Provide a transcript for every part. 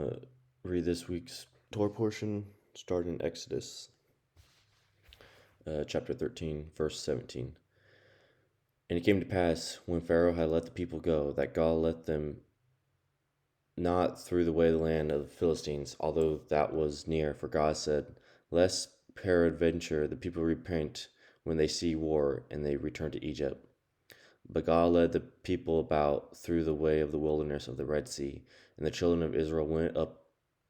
Uh, Read this week's Torah portion, starting in Exodus, chapter 13, verse 17. And it came to pass, when Pharaoh had let the people go, that God let them not through the way of the land of the Philistines, although that was near. For God said, lest peradventure the people repent when they see war, and they return to Egypt. But God led the people about through the way of the wilderness of the Red Sea, and the children of Israel went up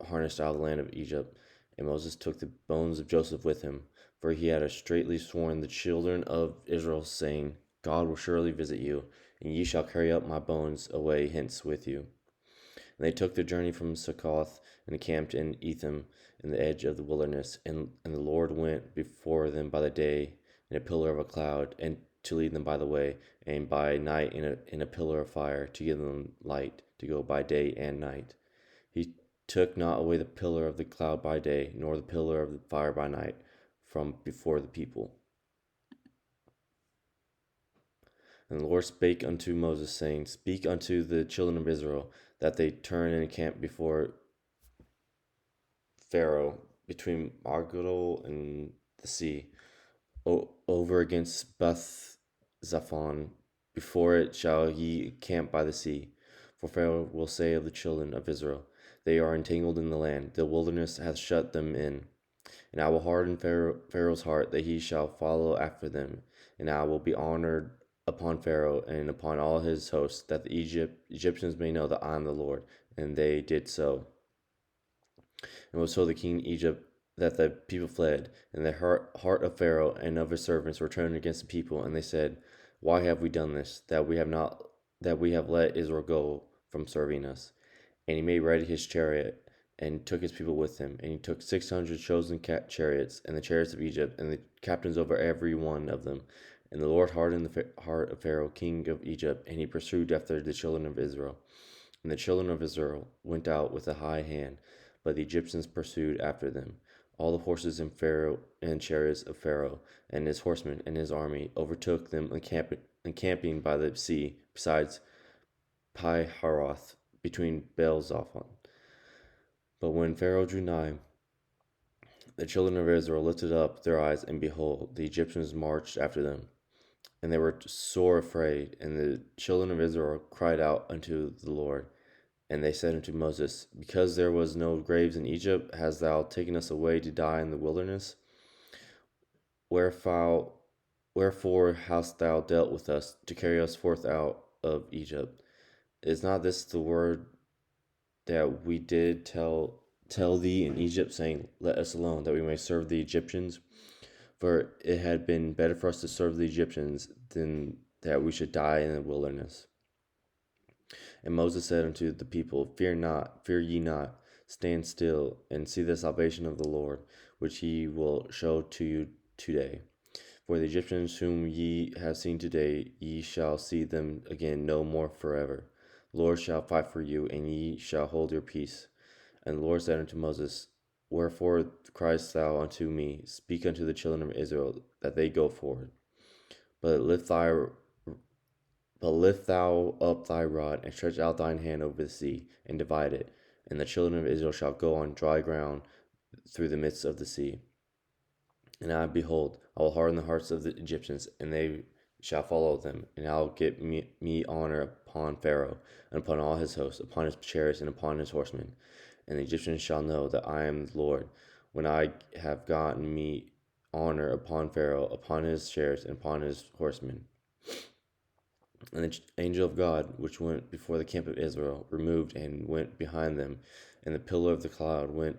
harnessed out of the land of Egypt. And Moses took the bones of Joseph with him, for he had straitly sworn the children of Israel, saying, God will surely visit you, and ye shall carry up my bones away hence with you. And they took their journey from Succoth, and encamped in Etham, in the edge of the wilderness. And the Lord went before them by the day in a pillar of a cloud, and to lead them by the way, and by night in a pillar of fire, to give them light, to go by day and night. He took not away the pillar of the cloud by day, nor the pillar of the fire by night, from before the people. And the Lord spake unto Moses, saying, Speak unto the children of Israel, that they turn and encamp before Pharaoh, between Magdol and the sea, over against Beth Zaphon. Before it shall ye camp by the sea. For Pharaoh will say of the children of Israel, They are entangled in the land, the wilderness hath shut them in. And I will harden Pharaoh's heart, that he shall follow after them. And I will be honored upon Pharaoh and upon all his hosts, that the Egyptians may know that I am the Lord. And they did so. And was so the king of Egypt that the people fled, and the heart of Pharaoh and of his servants were turned against the people, and they said, Why have we done this, that we have let Israel go from serving us? And he made ready his chariot, and took his people with him. And he took 600 chosen chariots, and the chariots of Egypt, and the captains over every one of them. And the Lord hardened the heart of Pharaoh, king of Egypt, and he pursued after the children of Israel. And the children of Israel went out with a high hand, but the Egyptians pursued after them. All the horses and Pharaoh and chariots of Pharaoh and his horsemen and his army overtook them, encamping by the sea, besides Pi-haroth, between Baal-zephon. But when Pharaoh drew nigh, the children of Israel lifted up their eyes, and behold, the Egyptians marched after them. And they were sore afraid, and the children of Israel cried out unto the Lord. And they said unto Moses, Because there was no graves in Egypt, hast thou taken us away to die in the wilderness? Wherefore hast thou dealt with us, to carry us forth out of Egypt? Is not this the word that we did tell thee in Egypt, saying, Let us alone, that we may serve the Egyptians? For it had been better for us to serve the Egyptians than that we should die in the wilderness. And Moses said unto the people, fear ye not, stand still, and see the salvation of the Lord, which he will show to you today. For the Egyptians whom ye have seen today, ye shall see them again no more forever. The Lord shall fight for you, and ye shall hold your peace. And the Lord said unto Moses, Wherefore criest thou unto me? Speak unto the children of Israel, that they go forward. But lift thou up thy rod, and stretch out thine hand over the sea, and divide it, and the children of Israel shall go on dry ground through the midst of the sea. And I, behold, I will harden the hearts of the Egyptians, and they shall follow them, and I will get me honor upon Pharaoh, and upon all his hosts, upon his chariots, and upon his horsemen. And the Egyptians shall know that I am the Lord, when I have gotten me honor upon Pharaoh, upon his chariots, and upon his horsemen. And the angel of God, which went before the camp of Israel, removed and went behind them, and the pillar of the cloud went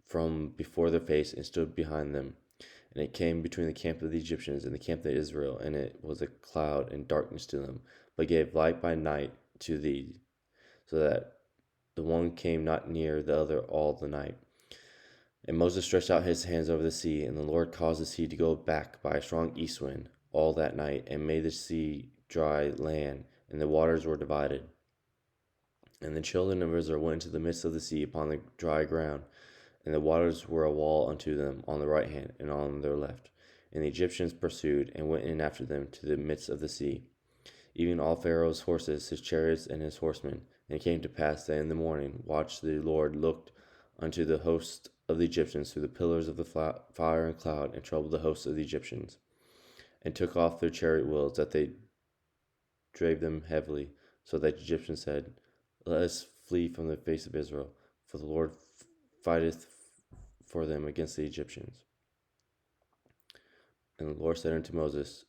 from before their face and stood behind them. And it came between the camp of the Egyptians and the camp of Israel, and it was a cloud and darkness to them, but gave light by night to thee, so that the one came not near the other all the night. And Moses stretched out his hands over the sea, and the Lord caused the sea to go back by a strong east wind all that night, and made the sea dry land, and the waters were divided. And the children of Israel went into the midst of the sea upon the dry ground, and the waters were a wall unto them on the right hand and on their left. And the Egyptians pursued, and went in after them to the midst of the sea, even all Pharaoh's horses, his chariots, and his horsemen. And it came to pass that in the morning watch the Lord looked unto the host of the Egyptians through the pillars of the fire and cloud, and troubled the hosts of the Egyptians, and took off their chariot wheels, that they drave them heavily, so that the Egyptians said, Let us flee from the face of Israel, for the Lord fighteth for them against the Egyptians. And the Lord said unto Moses,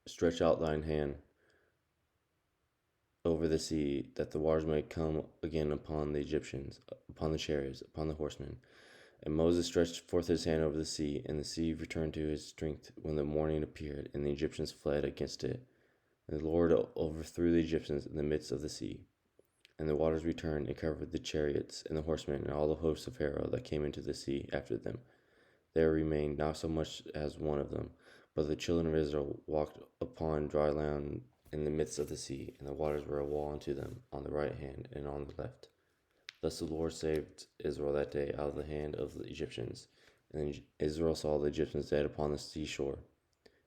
Stretch out thine hand over the sea, that the waters may come again upon the Egyptians, upon the chariots, upon the horsemen. And Moses stretched forth his hand over the sea, and the sea returned to his strength when the morning appeared, and the Egyptians fled against it. And the Lord overthrew the Egyptians in the midst of the sea. And the waters returned and covered the chariots and the horsemen and all the hosts of Pharaoh that came into the sea after them. There remained not so much as one of them. But the children of Israel walked upon dry land in the midst of the sea, and the waters were a wall unto them on the right hand and on the left. Thus the Lord saved Israel that day out of the hand of the Egyptians. And Israel saw the Egyptians dead upon the seashore.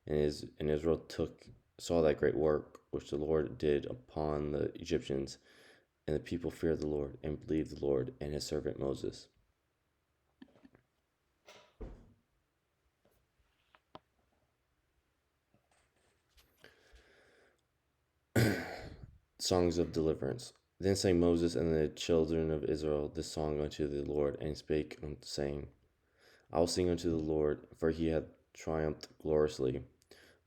And Israel saw that great work which the Lord did upon the Egyptians. And the people feared the Lord, and believed the Lord and his servant Moses. Songs of Deliverance. Then sang Moses and the children of Israel this song unto the Lord, and spake, saying, I will sing unto the Lord, for he hath triumphed gloriously.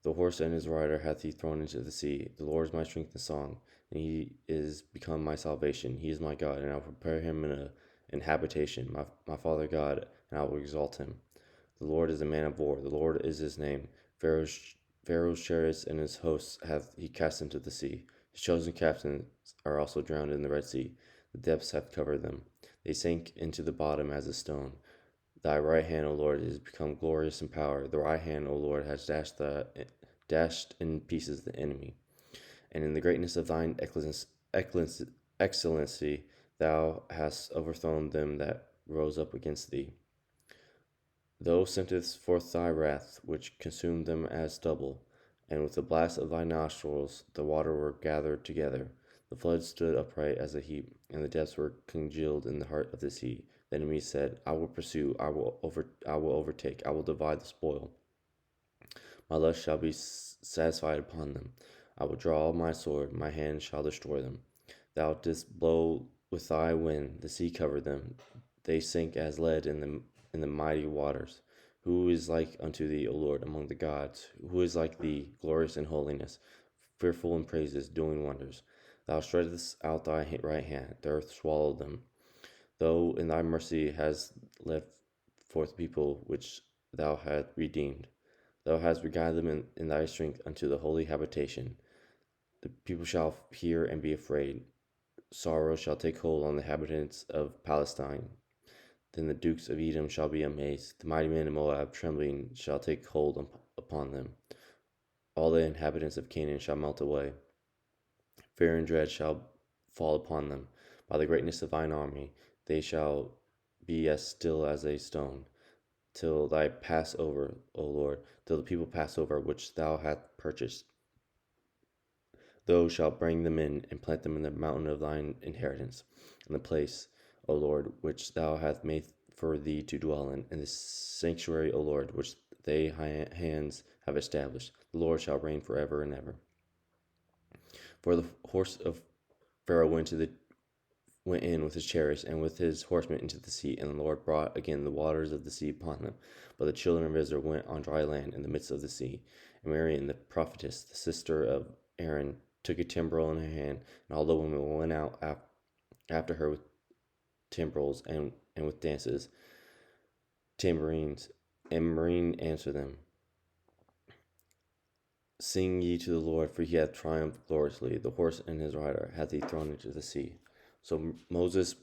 The horse and his rider hath he thrown into the sea. The Lord is my strength and song, and he is become my salvation. He is my God, and I will prepare him an habitation, my Father God, and I will exalt him. The Lord is a man of war. The Lord is his name. Pharaoh's chariots and his hosts hath he cast into the sea. His chosen captains are also drowned in the Red Sea. The depths hath covered them. They sank into the bottom as a stone. Thy right hand, O Lord, is become glorious in power. The right hand, O Lord, has dashed in pieces the enemy. And in the greatness of thine excellency, thou hast overthrown them that rose up against thee. Thou sentest forth thy wrath, which consumed them as stubble, and with the blast of thy nostrils the water were gathered together. The flood stood upright as a heap, and the depths were congealed in the heart of the sea. The enemy said, I will pursue, I will overtake, I will divide the spoil. My lust shall be satisfied upon them. I will draw my sword, my hand shall destroy them. Thou didst blow with thy wind, the sea covered them. They sank as lead in the mighty waters. Who is like unto thee, O Lord, among the gods? Who is like thee, glorious in holiness, fearful in praises, doing wonders? Thou stretchest out thy right hand, the earth swallowed them. Though in thy mercy hast led forth people which thou hast redeemed. Thou hast guided them in thy strength unto the holy habitation. The people shall hear and be afraid. Sorrow shall take hold on the inhabitants of Palestine. Then the dukes of Edom shall be amazed. The mighty men of Moab trembling shall take hold upon them. All the inhabitants of Canaan shall melt away. Fear and dread shall fall upon them. By the greatness of thine army they shall be as still as a stone, till thy pass over, O Lord, till the people pass over which thou hast purchased. Thou shalt bring them in and plant them in the mountain of thine inheritance, in the place, O Lord, which thou hast made for thee to dwell in the sanctuary, O Lord, which thy hands have established. The Lord shall reign forever and ever. For the horse of Pharaoh went in with his chariots and with his horsemen into the sea, and the Lord brought again the waters of the sea upon them. But the children of Israel went on dry land in the midst of the sea. And Miriam the prophetess, the sister of Aaron, took a timbrel in her hand, and all the women went out after her with timbrels and with dances, tambourines. And Miriam answered them, Sing ye to the Lord, for he hath triumphed gloriously. The horse and his rider hath he thrown into the sea. So Moses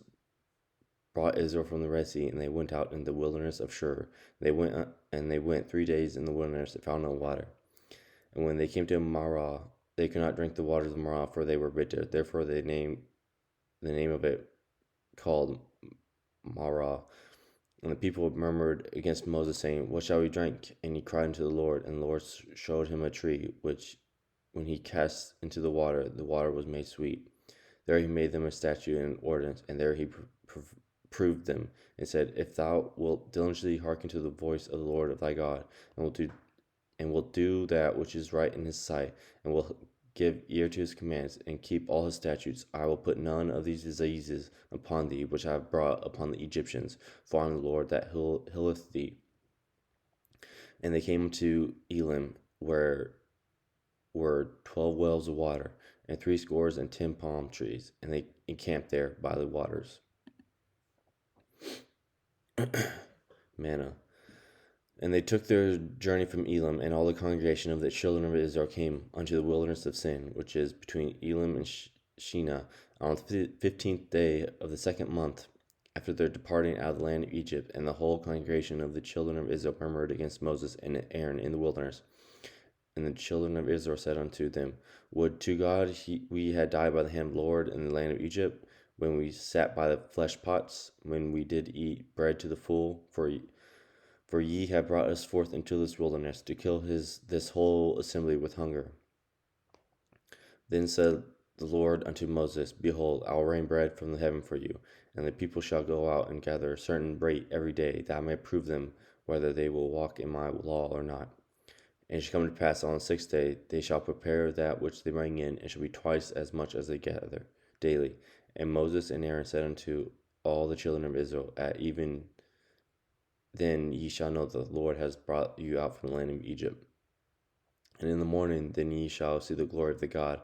brought Israel from the Red Sea, and they went out in the wilderness of Shur. They went 3 days in the wilderness and found no water. And when they came to Marah, they could not drink the waters of Marah, for they were bitter. Therefore they named the name of it called Marah. And the people murmured against Moses, saying, What shall we drink? And he cried unto the Lord, and the Lord showed him a tree, which when he cast into the water was made sweet. There he made them a statute and an ordinance, and there he proved them, and said, If thou wilt diligently hearken to the voice of the Lord of thy God, and wilt do that which is right in his sight, and will give ear to his commands, and keep all his statutes, I will put none of these diseases upon thee which I have brought upon the Egyptians, for I am the Lord that healeth thee. And they came to Elim, where were 12 wells of water, and 70 palm trees, and they encamped there by the waters. Manna. And they took their journey from Elim, and all the congregation of the children of Israel came unto the wilderness of Sin, which is between Elim and Shinnah, on the 15th day of the second month, after their departing out of the land of Egypt. And the whole congregation of the children of Israel murmured against Moses and Aaron in the wilderness. And the children of Israel said unto them, Would to God we had died by the hand of the Lord in the land of Egypt, when we sat by the flesh pots, when we did eat bread to the full, for ye have brought us forth into this wilderness to kill this whole assembly with hunger. Then said the Lord unto Moses, Behold, I will rain bread from the heaven for you, and the people shall go out and gather a certain rate every day, that I may prove them whether they will walk in my law or not. And it shall come to pass on the 6th day, they shall prepare that which they bring in, and shall be twice as much as they gather daily. And Moses and Aaron said unto all the children of Israel, At even then ye shall know that the Lord has brought you out from the land of Egypt. And in the morning then ye shall see the glory of the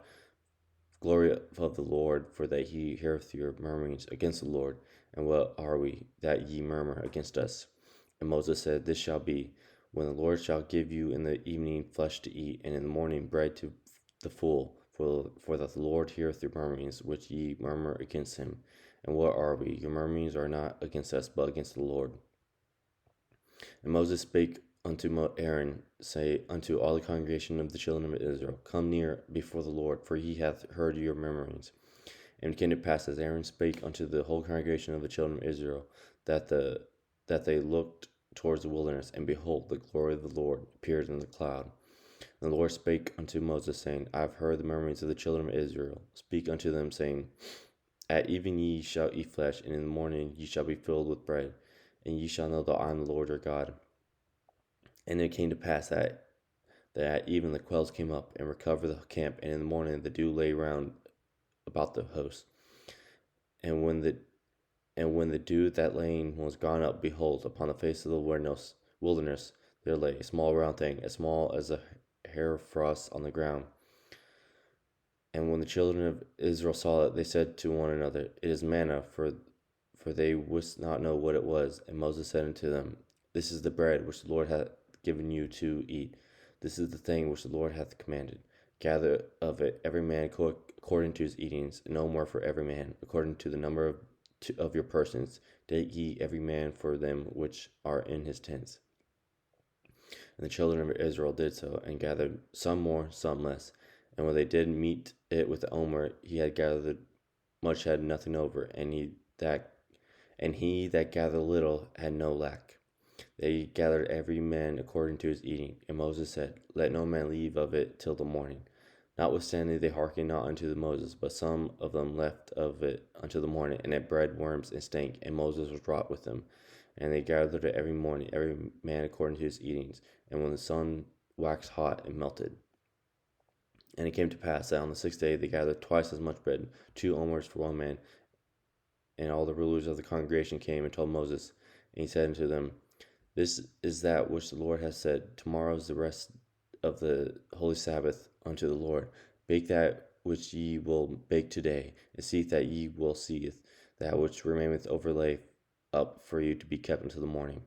Lord, for that he heareth your murmurings against the Lord. And what are we, that ye murmur against us? And Moses said, This shall be, when the Lord shall give you in the evening flesh to eat, and in the morning bread to the full, for that the Lord heareth your murmurings, which ye murmur against him. And what are we? Your murmurings are not against us, but against the Lord. And Moses spake unto Aaron, say unto all the congregation of the children of Israel, Come near before the Lord, for he hath heard your murmurings. And it came to pass, as Aaron spake unto the whole congregation of the children of Israel, that they looked towards the wilderness, and behold, the glory of the Lord appeared in the cloud. And the Lord spake unto Moses, saying, I have heard the murmurings of the children of Israel. Speak unto them, saying, At even ye shall eat flesh, and in the morning ye shall be filled with bread, and ye shall know that I am the Lord your God. And it came to pass that even the quails came up and recovered the camp, and in the morning the dew lay round about the host. And when the dew that laying was gone up, behold, upon the face of the wilderness there lay a small round thing, as small as a hair frost on the ground. And when the children of Israel saw it, they said to one another, It is manna, for they wist not know what it was. And Moses said unto them, This is the bread which the Lord hath given you to eat. This is the thing which the Lord hath commanded. Gather of it every man according to his eatings, and no more for every man, according to the number of your persons. Take ye every man for them which are in his tents. And the children of Israel did so, and gathered some more, some less. And when they did meet it with the omer, he had gathered much, had nothing over, and he that gathered little had no lack. They gathered every man according to his eating. And Moses said, Let no man leave of it till the morning. Notwithstanding they hearkened not unto Moses, but some of them left of it until the morning, and it bred worms and stank, and Moses was wroth with them. And they gathered it every morning, every man according to his eatings, and when the sun waxed hot, it melted. And it came to pass that on the 6th day they gathered twice as much bread, 2 omers for one man. And all the rulers of the congregation came and told Moses, and he said unto them, This is that which the Lord hath said, Tomorrow is the rest of the holy Sabbath unto the Lord. Bake that which ye will bake today, and see that ye will seeth that which remaineth overlay up for you to be kept until the morning.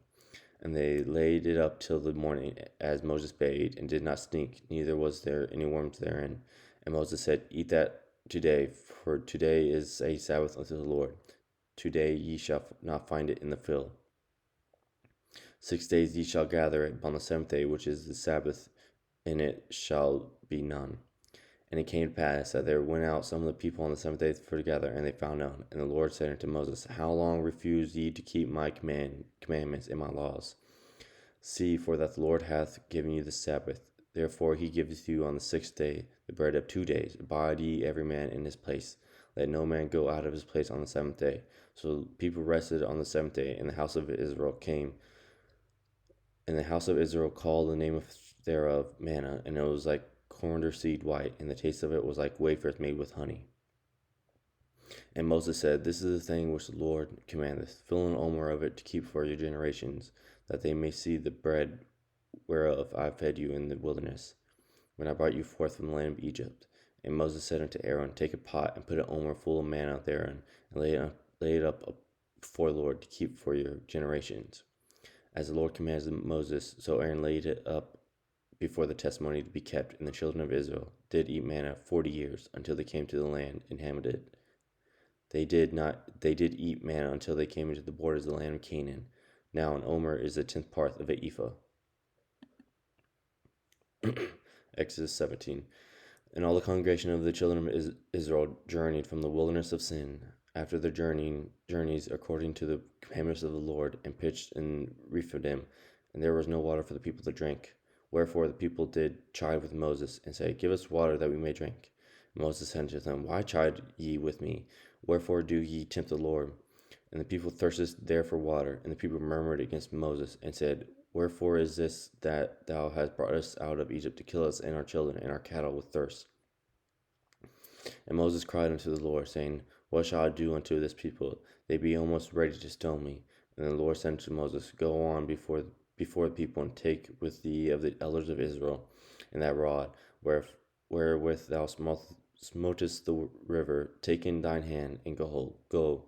And they laid it up till the morning, as Moses bade, and did not stink, neither was there any worms therein. And Moses said, Eat that today, for today is a Sabbath unto the Lord. Today ye shall not find it in the field. 6 days ye shall gather it, upon the 7th day, which is the Sabbath, in it shall be none. And it came to pass that there went out some of the people on the 7th day for to gather, and they found none. And the Lord said unto Moses, How long refuse ye to keep my commandments and my laws? See, for that the Lord hath given you the Sabbath. Therefore he giveth you on the 6th day the bread of 2 days. Abide ye every man in his place. let no man go out of his place on the seventh day. So people rested on the seventh day, and the house of Israel came. And the house of Israel called the name of thereof manna, and it was like coriander seed white, and the taste of it was like wafers made with honey. And Moses said, This is the thing which the Lord commandeth: fill an omer of it to keep for your generations, that they may see the bread whereof I fed you in the wilderness, when I brought you forth from the land of Egypt. And Moses said unto Aaron, Take a pot, and put an omer full of manna therein, and lay it up before the Lord to keep for your generations. As the Lord commanded Moses, so Aaron laid it up before the testimony to be kept, and the children of Israel did eat manna 40 years, until they came to the land inhabited. They did eat manna until they came into the borders of the land of Canaan. Now an omer is a 10th part of an ephah. Exodus 17. And all the congregation of the children of Israel journeyed from the wilderness of Sin, after their journeys according to the commandments of the Lord, and pitched in Rephidim, and there was no water for the people to drink. Wherefore the people did chide with Moses, and say, Give us water that we may drink. And Moses said unto them, Why chide ye with me? Wherefore do ye tempt the Lord? And the people thirsted there for water, and the people murmured against Moses, and said, Wherefore is this that thou hast brought us out of Egypt to kill us and our children and our cattle with thirst? And Moses cried unto the Lord, saying, What shall I do unto this people? They be almost ready to stone me. And the Lord said to Moses, Go on before the people, and take with thee of the elders of Israel, and that rod wherewith thou smotest the river, take in thine hand, and go.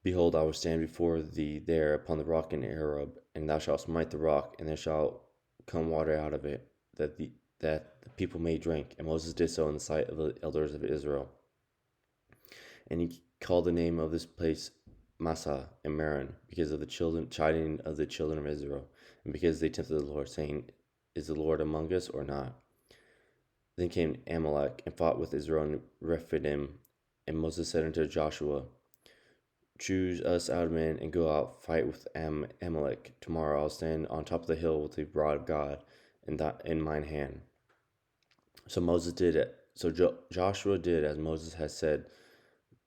Behold, I will stand before thee there upon the rock in Arab, and thou shalt smite the rock, and there shall come water out of it, that the people may drink. And Moses did so in the sight of the elders of Israel. And he called the name of this place Massah and Meron, because of the chiding of the children of Israel, and because they tempted the Lord, saying, Is the Lord among us or not? Then came Amalek and fought with Israel in Rephidim. And Moses said unto Joshua, Choose us out men, and go out, fight with Amalek. Tomorrow I'll stand on top of the hill with the rod of God in mine hand. So Moses did it. So Joshua did as Moses had said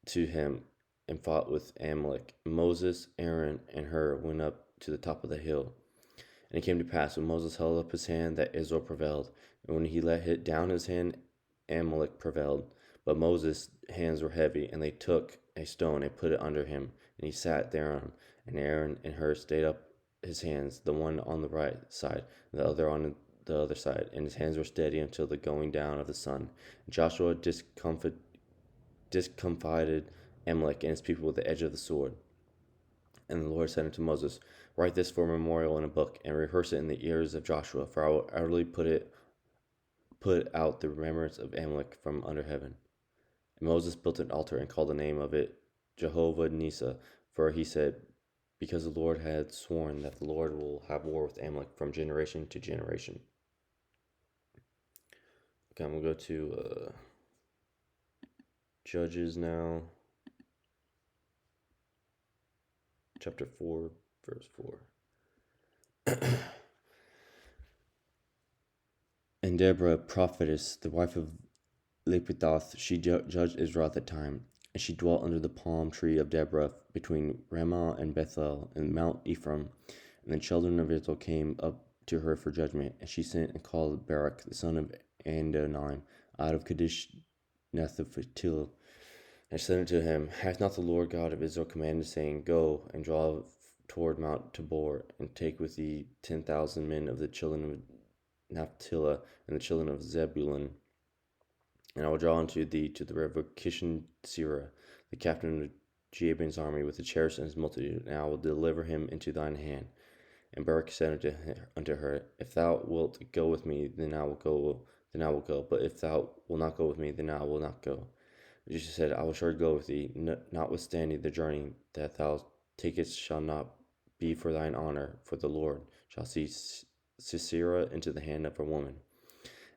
to him, and fought with Amalek. Moses, Aaron, and Hur went up to the top of the hill. And it came to pass, when Moses held up his hand, that Israel prevailed. And when he let down his hand, Amalek prevailed. But Moses' hands were heavy, and they took a stone and put it under him, and he sat thereon. And Aaron and Hur stayed up his hands, the one on the right side, and the other on the other side, and his hands were steady until the going down of the sun. And Joshua discomfited Amalek and his people with the edge of the sword. And the Lord said unto Moses, Write this for a memorial in a book, and rehearse it in the ears of Joshua, for I will utterly put out the remembrance of Amalek from under heaven. And Moses built an altar, and called the name of it Jehovah Nisa, for he said, Because the Lord had sworn that the Lord will have war with Amalek from generation to generation. Okay, I'm going to go to Judges now. Chapter 4, verse 4. And Deborah, prophetess, the wife of Lapithoth, she judged Israel at that time, and she dwelt under the palm tree of Deborah between Ramah and Bethel and Mount Ephraim. And the children of Israel came up to her for judgment, and she sent and called Barak, the son of Andonim, out of Kadesh Naphtali. And said unto him, Hath not the Lord God of Israel commanded, saying, Go and draw toward Mount Tabor, and take with thee 10,000 men of the children of Naphtali and the children of Zebulun? And I will draw unto thee to the river Kishon Sirah, the captain of Jabin's army, with the chariots and his multitude, and I will deliver him into thine hand. And Barak said unto her, If thou wilt go with me, then I will go. But if thou wilt not go with me, then I will not go. She said, I will surely go with thee, notwithstanding the journey that thou takest shall not be for thine honor, for the Lord shall see Sisera into the hand of a woman.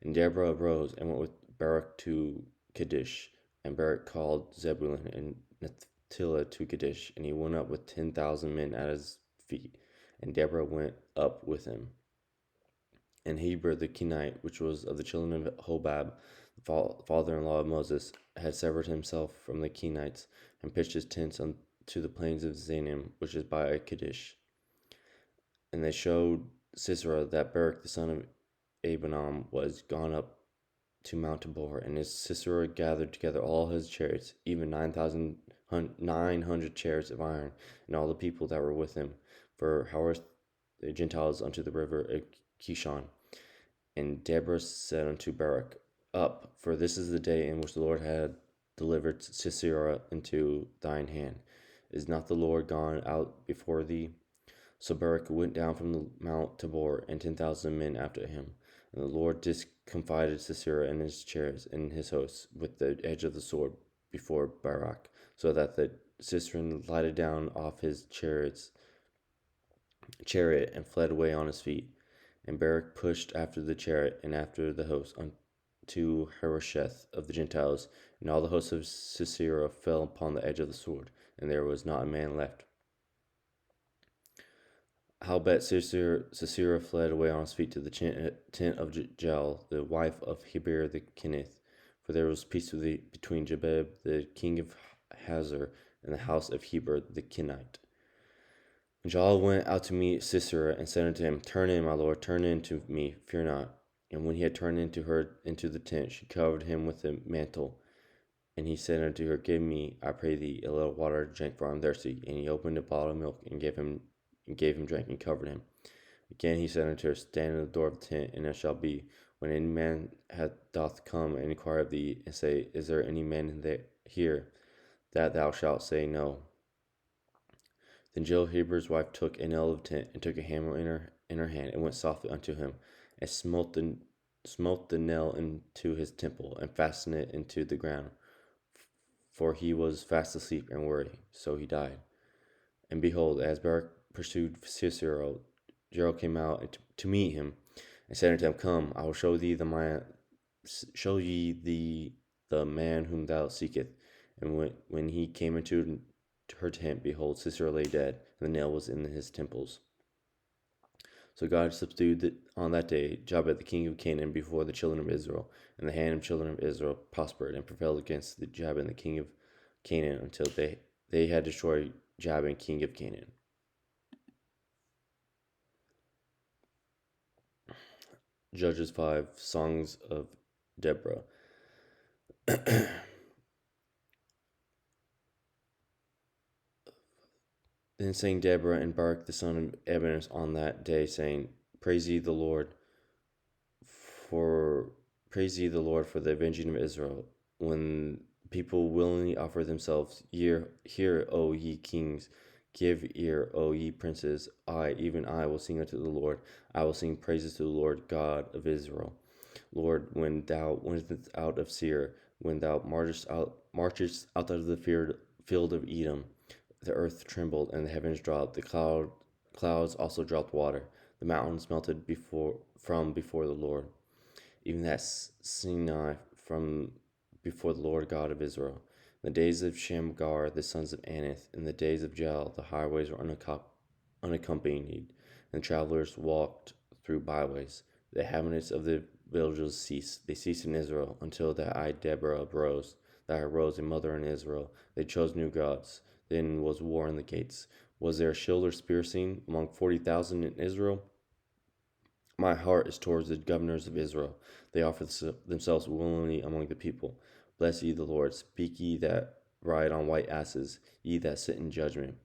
And Deborah arose and went with Barak to Kadesh, and Barak called Zebulun and Naphtali to Kadesh, and he went up with 10,000 men at his feet, and Deborah went up with him. And Heber the Kenite, which was of the children of Hobab, father-in-law of Moses, had severed himself from the Kenites and pitched his tents unto the plains of Zanim, which is by Kadesh. And they showed Sisera that Barak the son of Abinoam was gone up to Mount Tabor, and his Sisera gathered together all his chariots, even 900 chariots of iron, and all the people that were with him, for however the Gentiles unto the river of Kishon. And Deborah said unto Barak, Up, for this is the day in which the Lord had delivered Sisera into thine hand. Is not the Lord gone out before thee? So Barak went down from the Mount Tabor, and 10,000 men after him. And the Lord discomfited Sisera and his chariots and his hosts with the edge of the sword before Barak, so that the Sisera lighted down off his chariot and fled away on his feet. And Barak pushed after the chariot and after the host unto Harosheth of the Gentiles, and all the hosts of Sisera fell upon the edge of the sword, and there was not a man left. Howbeit Sisera fled away on his feet to the tent of Jael, the wife of Heber the Kenith, for there was peace between Jebeb the king of Hazor and the house of Heber the Kenite. And Jael went out to meet Sisera, and said unto him, Turn in, my lord, turn in to me, fear not. And when he had turned into her into the tent, she covered him with a mantle. And he said unto her, Give me, I pray thee, a little water to drink, for I am thirsty. And he opened a bottle of milk, and gave him drink, and covered him. Again he said unto her, Stand in the door of the tent, and it shall be, when any man doth come and inquire of thee, and say, Is there any man here, that thou shalt say, No. Then Jael Heber's wife took a nail of the tent, and took a hammer in her hand, and went softly unto him, and smote the nail into his temple, and fastened it into the ground. For he was fast asleep and weary, so he died. And behold, as Barak pursued Sisera, Jael came out to meet him, and said unto him, Come, I will show ye the man whom thou seekest. And when he came into her tent, behold, Sisera lay dead, and the nail was in his temples. So God subdued on that day Jabez the king of Canaan before the children of Israel, and the hand of children of Israel prospered and prevailed against the Jabez the king of Canaan until they had destroyed Jabin king of Canaan. Judges 5, Songs of Deborah. Then sang Deborah and Barak the son of Ebenezer on that day, saying, Praise ye the Lord for the avenging of Israel, when people willingly offer themselves. Hear, O ye kings, give ear, O ye princes. Even I will sing unto the Lord. I will sing praises to the Lord God of Israel. Lord, when thou wentest out of Seir, when thou marchest out of the field of Edom, the earth trembled, and the heavens dropped. The clouds also dropped water. The mountains melted before the Lord. Even that Sinai from before the Lord God of Israel. In the days of Shamgar, the sons of Anath, in the days of Jael, the highways were unaccompanied, and travelers walked through byways. The inhabitants of the villages ceased. They ceased in Israel, until that I, Deborah, arose, a mother in Israel. They chose new gods. Then was war in the gates. Was there a shield or spear seen among 40,000 in Israel? My heart is towards the governors of Israel. They offer themselves willingly among the people. Bless ye the Lord. Speak ye that ride on white asses, ye that sit in judgment,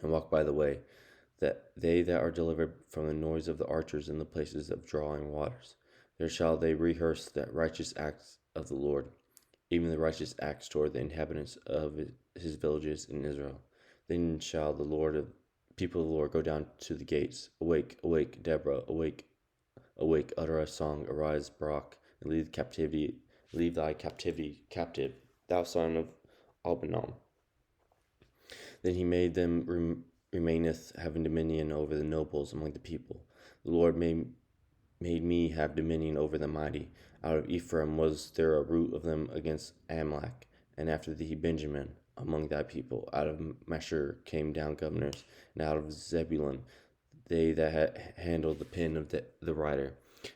and walk by the way, that they that are delivered from the noise of the archers in the places of drawing waters. There shall they rehearse the righteous acts of the Lord, even the righteous acts toward the inhabitants of his villages in Israel. Then shall the people of the Lord go down to the gates. Awake, awake, Deborah, awake, awake, utter a song, arise, Barak, and leave thy captivity captive, thou son of Abinoam. Then he made them remaineth having dominion over the nobles among the people. The Lord made me have dominion over the mighty. Out of Ephraim was there a root of them against Amalek, and after thee Benjamin among thy people. Out of Mashur came down governors, and out of Zebulun they that had handled the pen of the writer,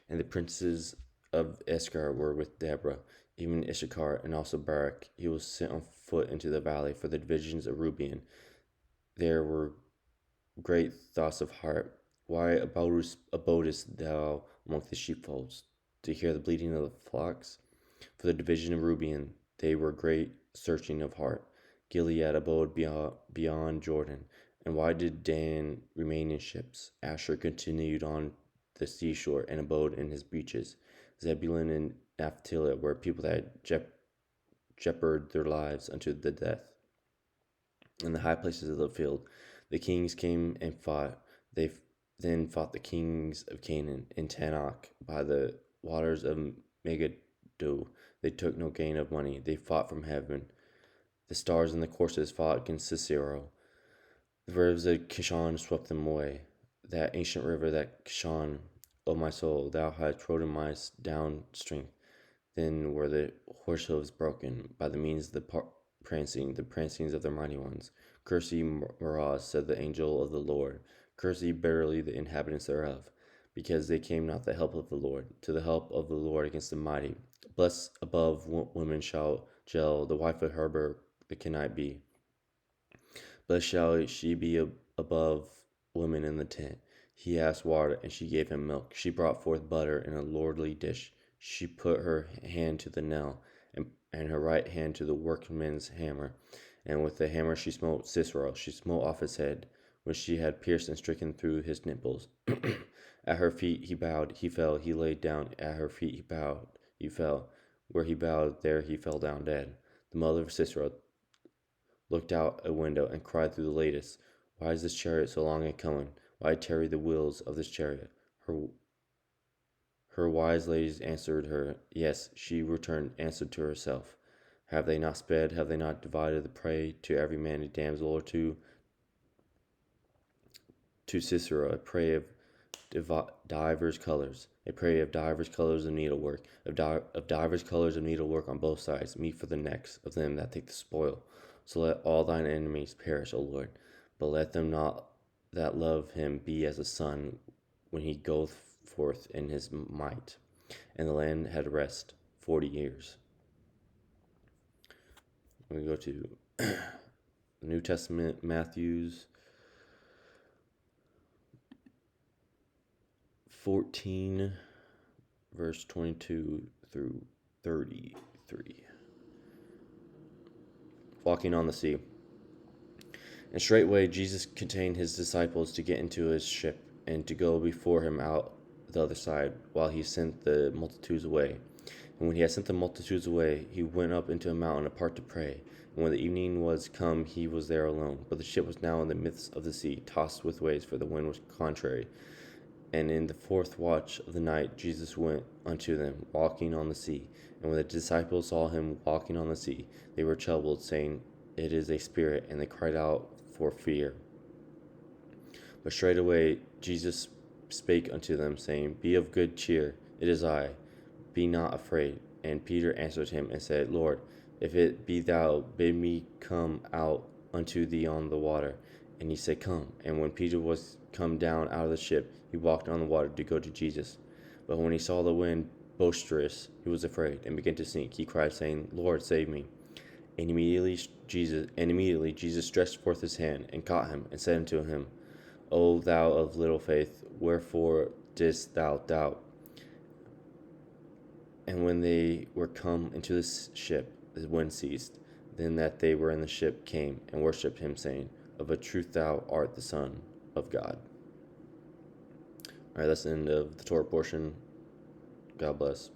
and the princes of Issachar were with Deborah, even Issachar, and also Barak. He was sent on foot into the valley. For the divisions of Reuben, there were great thoughts of heart. Why abodest thou among the sheepfolds, to hear the bleating of the flocks? For the division of Reuben, they were great searching of heart. Gilead abode beyond Jordan. And why did Dan remain in ships? Asher continued on the seashore and abode in his beaches. Zebulun and Naphtali were people that jeoparded their lives unto the death. In the high places of the field, the kings came and fought. They then fought the kings of Canaan in Tanakh by the waters of Megiddo. They took no gain of money. They fought from heaven. The stars and the coursers fought against Sisera. The rivers of Kishon swept them away. That ancient river, that Kishon, O my soul, thou hast trodden my down strength. Then were the horse hooves broken by the means of the prancings of their mighty ones. Curse ye Meroz, said the angel of the Lord. Curse ye bitterly the inhabitants thereof, because they came not to the help of the Lord, to the help of the Lord against the mighty. Blessed above women shall Jel, the wife of Heber the Kenite, be. Blessed shall she be above women in the tent. He asked water, and she gave him milk. She brought forth butter in a lordly dish. She put her hand to the nail, and her right hand to the workman's hammer. And with the hammer she smote Sisera. She smote off his head, when she had pierced and stricken through his nipples. At her feet he bowed, he fell, he laid down. At her feet he bowed, he fell. Where he bowed, there he fell down dead. The mother of Sisera looked out a window and cried through the lattice, Why is this chariot so long in coming? Why tarry the wheels of this chariot? Her wise ladies answered her, Yes. She answered to herself, Have they not sped? Have they not divided the prey to every man a damsel or two? To Sisera, a prey of divers colors, a prey of divers colors of needlework, of divers colors of needlework on both sides, meat for the necks of them that take the spoil. So let all thine enemies perish, O Lord, but let them not that love him be as a sun when he goeth forth in his might. And the land had rest 40 years. We go to the New Testament, Matthew's 14, verse 22 through 33. Walking on the sea. And straightway Jesus contained his disciples to get into his ship, and to go before him out the other side, while he sent the multitudes away. And when he had sent the multitudes away, he went up into a mountain apart to pray. And when the evening was come, he was there alone. But the ship was now in the midst of the sea, tossed with waves, for the wind was contrary. And in the fourth watch of the night Jesus went unto them, walking on the sea. And when the disciples saw him walking on the sea, they were troubled, saying, It is a spirit, and they cried out for fear. But straightway Jesus spake unto them, saying, Be of good cheer, it is I, be not afraid. And Peter answered him and said, Lord, if it be thou, bid me come out unto thee on the water. And he said, Come. And when Peter was come down out of the ship, he walked on the water to go to Jesus. But when he saw the wind boisterous, he was afraid, and began to sink. He cried, saying, Lord, save me. And immediately Jesus stretched forth his hand, and caught him, and said unto him, O thou of little faith, wherefore didst thou doubt? And when they were come into the ship, the wind ceased. Then that they were in the ship came, and worshipped him, saying, Of a truth thou art the Son of God. All right, that's the end of the Torah portion. God bless.